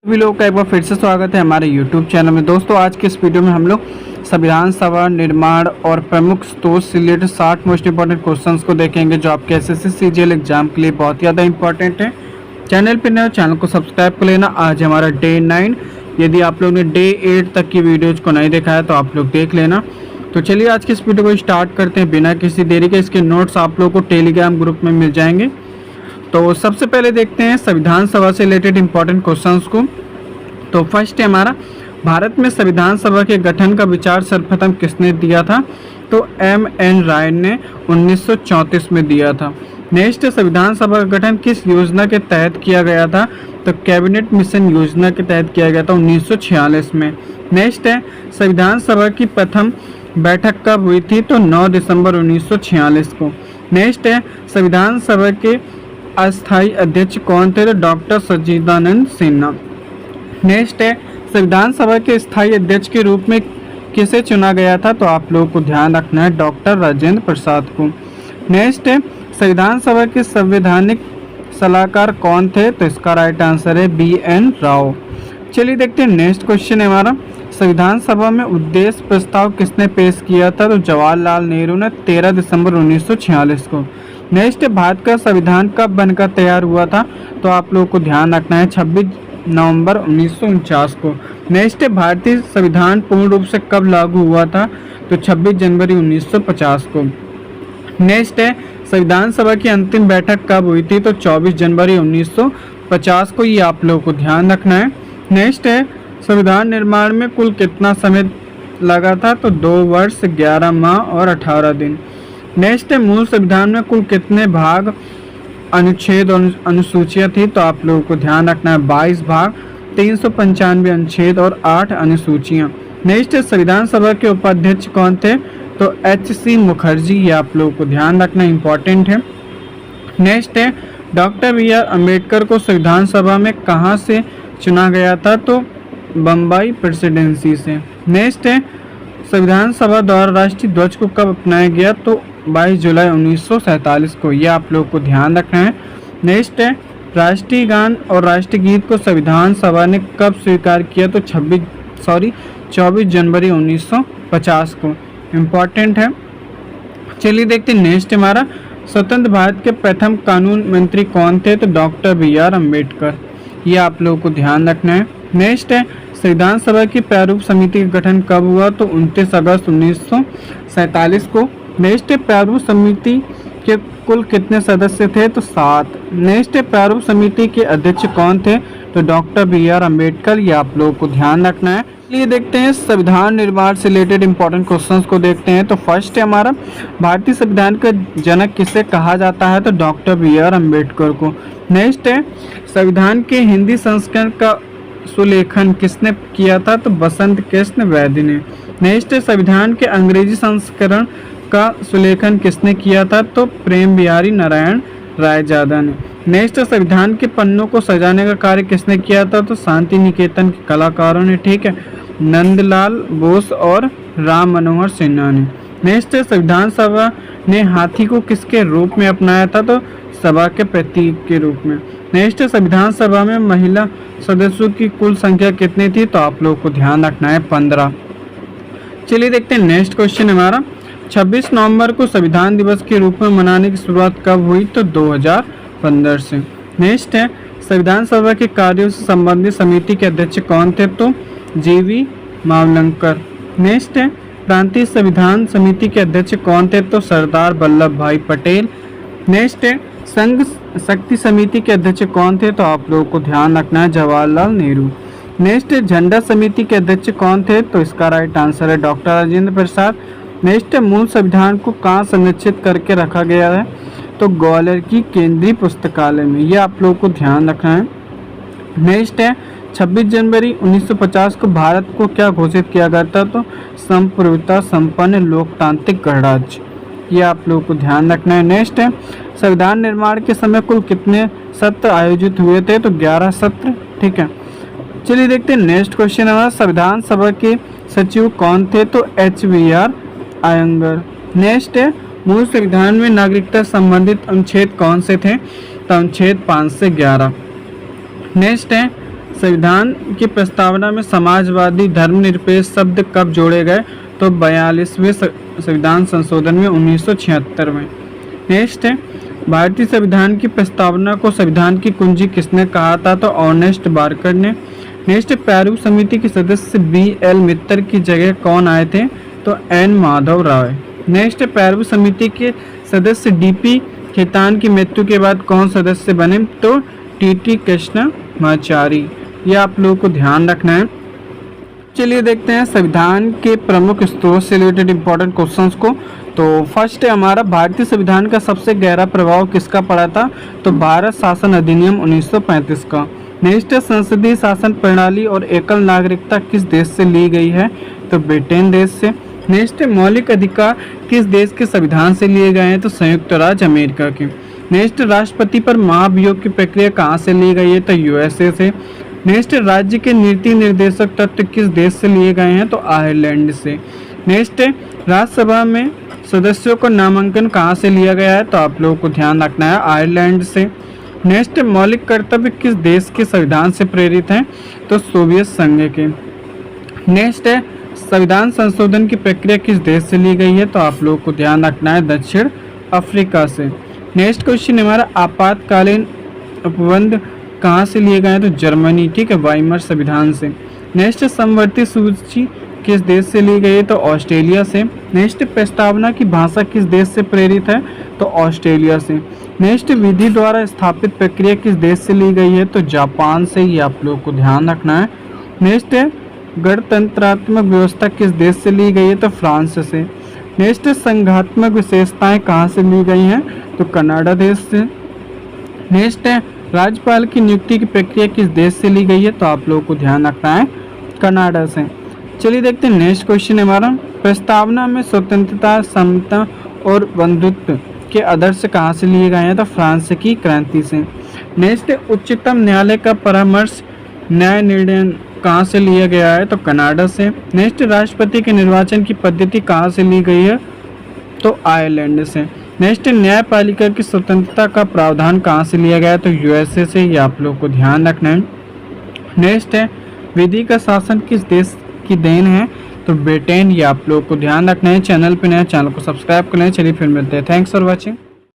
सभी लोगों का एक बार फिर से स्वागत है हमारे YouTube चैनल में। दोस्तों आज के इस वीडियो में हम लोग संविधान सभा निर्माण और प्रमुख स्रोत से रिलेटेड 60 मोस्ट इंपॉर्टेंट क्वेश्चंस को देखेंगे जो आपके SSC CGL एग्जाम के लिए बहुत ज़्यादा इंपॉर्टेंट है। चैनल पर नए हो चैनल को सब्सक्राइब कर लेना। आज हमारा डे 9, यदि आप लोग ने डे 8 तक की वीडियोज़ को नहीं देखा है तो आप लोग देख लेना। तो चलिए आज की इस वीडियो को स्टार्ट करते हैं बिना किसी देरी के। इसके नोट्स आप लोग को टेलीग्राम ग्रुप में मिल जाएंगे। तो सबसे पहले देखते हैं संविधान सभा से रिलेटेड इंपॉर्टेंट क्वेश्चंस को। तो फर्स्ट है हमारा, भारत में संविधान सभा के गठन का विचार सर्वप्रथम किसने दिया था? तो M.N. राय ने 1934 में दिया था। नेक्स्ट, संविधान सभा का गठन किस योजना के तहत किया गया था? तो कैबिनेट मिशन योजना के तहत किया गया था 1946 में। नेक्स्ट है, संविधान सभा की प्रथम बैठक कब हुई थी? तो 9 दिसंबर 1946 को। नेक्स्ट है, संविधान सभा के अस्थायी अध्यक्ष कौन थे? तो डॉक्टर सच्चिदानंद सिन्हा। नेक्स्ट है, संविधान सभा के स्थायी अध्यक्ष के रूप में किसे चुना गया था? तो आप लोगों को ध्यान रखना है डॉक्टर राजेंद्र प्रसाद को। नेक्स्ट है, संविधान सभा के संवैधानिक सलाहकार कौन थे? तो इसका राइट आंसर है B.N. राव। चलिए देखते हैं नेक्स्ट क्वेश्चन है हमारा, संविधान सभा में उद्देश्य प्रस्ताव किसने पेश किया था? तो जवाहरलाल नेहरू ने 13 दिसंबर 1946 को। नेक्स्ट, भारत का संविधान कब बनकर तैयार हुआ था? तो आप लोगों को ध्यान रखना है 26 नवंबर 1949 को। नेक्स्ट, भारतीय संविधान पूर्ण रूप से कब लागू हुआ था? तो 26 जनवरी 1950 को। नेक्स्ट है, संविधान सभा की अंतिम बैठक कब हुई थी? तो 24 जनवरी 1950 को। ये आप लोगों को ध्यान रखना है। नेक्स्ट है, संविधान निर्माण में कुल कितना समय लगा था? तो 2 वर्ष 11 माह और 18 दिन। नेक्स्ट है, मूल संविधान में कुल कितने भाग, अनुच्छेद और अनुसूचियाँ थी? तो आप लोगों को ध्यान रखना है 22 भाग, 395 अनुच्छेद और 8 अनुसूचियाँ। नेक्स्ट, संविधान सभा के उपाध्यक्ष कौन थे? तो H.C. मुखर्जी। ये आप लोगों को ध्यान रखना इंपॉर्टेंट है। नेक्स्ट है, डॉक्टर B.R. अम्बेडकर को संविधान सभा में कहाँ से चुना गया था? तो बम्बई प्रेसिडेंसी से। नेक्स्ट है, संविधान सभा द्वारा राष्ट्रीय ध्वज को कब अपनाया गया? तो 22 जुलाई 1947 को। यह आप लोग को ध्यान रखना है। नेक्स्ट है, राष्ट्रीय गान और राष्ट्रीय गीत को संविधान सभा ने कब स्वीकार किया? तो 24 जनवरी 1950 को। इम्पॉर्टेंट है। चलिए देखते हैं नेक्स्ट हमारा, स्वतंत्र भारत के प्रथम कानून मंत्री कौन थे? तो डॉक्टर B.R. अम्बेडकर। ये आप लोगों को ध्यान रखना है। नेक्स्ट है, संविधान सभा की प्रारूप समिति का गठन कब हुआ? तो 29 अगस्त 1947 को। नेक्स्ट, प्रारूप समिति के कुल कितने सदस्य थे? तो 7। नेक्स्ट, प्रारूप समिति के अध्यक्ष कौन थे? तो डॉक्टर B.R. अम्बेडकर। ये आप लोगों को ध्यान रखना है। चलिए देखते हैं संविधान निर्माण से रिलेटेड इंपॉर्टेंट क्वेश्चंस को देखते हैं। तो फर्स्ट है हमारा, भारतीय संविधान का जनक किसे कहा जाता है? तो डॉक्टर B.R. अम्बेडकर को। नेक्स्ट है, संविधान के हिंदी संस्करण का सुलेखन किसने किया था? तो बसंत कृष्ण वैद्य ने। नेक्स्ट, संविधान के अंग्रेजी संस्करण का सुलेखन किसने किया था? तो प्रेम बिहारी नारायण रायजादा ने। नेक्स्ट, संविधान के पन्नों को सजाने का कार्य किसने किया था? तो शांति निकेतन के कलाकारों ने। ठीक है, नंदलाल बोस और राम मनोहर सिन्हा ने। नेक्स्ट, संविधान सभा ने हाथी को किसके रूप में अपनाया था? तो सभा के प्रतीक के रूप में। नेक्स्ट, संविधान सभा में महिला सदस्यों की कुल संख्या कितनी थी? तो आप लोगों को ध्यान रखना है 15। चलिए देखते हैं नेक्स्ट क्वेश्चन हमारा, 26 नवंबर को संविधान दिवस के रूप में मनाने की शुरुआत कब हुई? तो 2015 से। नेक्स्ट है, संविधान सभा के कार्यों से संबंधित समिति के अध्यक्ष कौन थे? तो G.V. मावलंकर। नेक्स्ट है, प्रांतीय संविधान समिति के अध्यक्ष कौन थे? तो सरदार वल्लभ भाई पटेल। नेक्स्ट है, संघ शक्ति समिति के अध्यक्ष कौन थे? तो आप लोगों को ध्यान रखना है जवाहरलाल नेहरू। नेक्स्ट, झंडा समिति के अध्यक्ष कौन थे? तो इसका राइट आंसर है डॉक्टर राजेंद्र प्रसाद। नेक्स्ट, मूल संविधान को कहाँ संरक्षित करके रखा गया है? तो ग्वालियर की केंद्रीय पुस्तकालय में। ये आप लोगों को ध्यान रखना है। नेक्स्ट है, 26 जनवरी 1950 को भारत को क्या घोषित किया गया था? तो संप्रभुता संपन्न लोकतांत्रिक गणराज्य। ये आप लोगों को ध्यान रखना है। नेक्स्ट है, संविधान निर्माण के समय कुल कितने सत्र आयोजित हुए थे? तो 11 सत्र। ठीक है, चलिए देखते हैं नेक्स्ट क्वेश्चन हमारा, संविधान सभा के सचिव कौन थे? तो H.V.R. अयंगर। नेक्स्ट है, मूल संविधान में नागरिकता संबंधित अनुच्छेद कौन से थे? तो अनुच्छेद 5 से 11। नेक्स्ट है, संविधान की प्रस्तावना में समाजवादी धर्मनिरपेक्ष शब्द कब जोड़े गए? तो 42वें संविधान संशोधन में 1976 में। नेक्स्ट है, भारतीय संविधान की प्रस्तावना को संविधान की कुंजी किसने कहा था? तो ऑर्नेस्ट बार्कर ने। नेक्स्ट, प्रारूप समिति के सदस्य BL मित्तर की जगह कौन आए थे? तो N माधव राय। नेक्स्ट, प्रारूप समिति के सदस्य DP खेतान की मृत्यु के बाद कौन सदस्य बने? तो TT कृष्णमाचारी। ये आप लोगों को ध्यान रखना है। चलिए देखते हैं संविधान के प्रमुख स्रोत से रिलेटेड इंपॉर्टेंट क्वेश्चंस को। तो फर्स्ट है हमारा, भारतीय संविधान का सबसे गहरा प्रभाव किसका पड़ा था? तो भारत शासन अधिनियम 1935 का। नेक्स्ट है, संसदीय शासन प्रणाली और एकल नागरिकता किस देश से ली गई है? तो ब्रिटेन देश से। नेक्स्ट है, मौलिक अधिकार किस देश के संविधान से लिए गए हैं? तो संयुक्त राज्य अमेरिका के। नेक्स्ट, राष्ट्रपति पर महाभियोग की प्रक्रिया कहाँ से ली गई है? तो USA से। नेक्स्ट, राज्य के नीति निर्देशक तत्व किस देश से लिए गए हैं? तो आयरलैंड से। नेक्स्ट, राज्यसभा में सदस्यों का नामांकन कहाँ से लिया गया है? तो आप लोगों को ध्यान रखना है, आयरलैंड से। नेक्स्ट, मौलिक कर्तव्य किस देश के संविधान से प्रेरित हैं? तो सोवियत संघ के। नेक्स्ट है, संविधान संशोधन की प्रक्रिया किस देश से ली गई है? तो आप लोगों को ध्यान रखना है, दक्षिण अफ्रीका से। नेक्स्ट क्वेश्चन हमारा, आपातकालीन उपबंध कहाँ से लिए गए हैं? तो जर्मनी, ठीक है, वाइमर संविधान से। नेक्स्ट, समवर्ती सूची किस देश से ली गई है? तो ऑस्ट्रेलिया से। नेक्स्ट, प्रस्तावना की भाषा किस देश से प्रेरित है? तो ऑस्ट्रेलिया से। नेक्स्ट, विधि द्वारा स्थापित प्रक्रिया किस देश से ली गई है? तो जापान से। ये आप लोगों को ध्यान रखना है। नेक्स्ट है, गणतंत्रात्मक व्यवस्था किस देश से ली गई है? तो फ्रांस से। नेक्स्ट, संघात्मक विशेषताएं कहाँ से ली गई हैं? तो कनाडा देश से। नेक्स्ट है, राज्यपाल की नियुक्ति की प्रक्रिया किस देश से ली गई है? तो आप लोगों को ध्यान रखना है, कनाडा से। चलिए देखते हैं नेक्स्ट क्वेश्चन हमारा, प्रस्तावना में स्वतंत्रता, समता और बंधुत्व के आदर्श कहाँ से लिए गए हैं? तो फ्रांस की क्रांति से। नेक्स्ट, उच्चतम न्यायालय का परामर्श न्याय निर्णय कहाँ से लिया गया है? तो कनाडा से। नेक्स्ट, राष्ट्रपति के निर्वाचन की पद्धति कहाँ से ली गई है? तो आयरलैंड से। नेक्स्ट, न्यायपालिका की स्वतंत्रता का प्रावधान कहाँ से लिया गया है? तो USA से। ये आप लोग को ध्यान रखना है। नेक्स्ट है, विधि का शासन किस देश की देन है? तो ब्रिटेन। ये आप लोग को ध्यान रखना है। चैनल पे नया, चैनल को सब्सक्राइब कर लें। चलिए फिर मिलते हैं। Thanks for watching.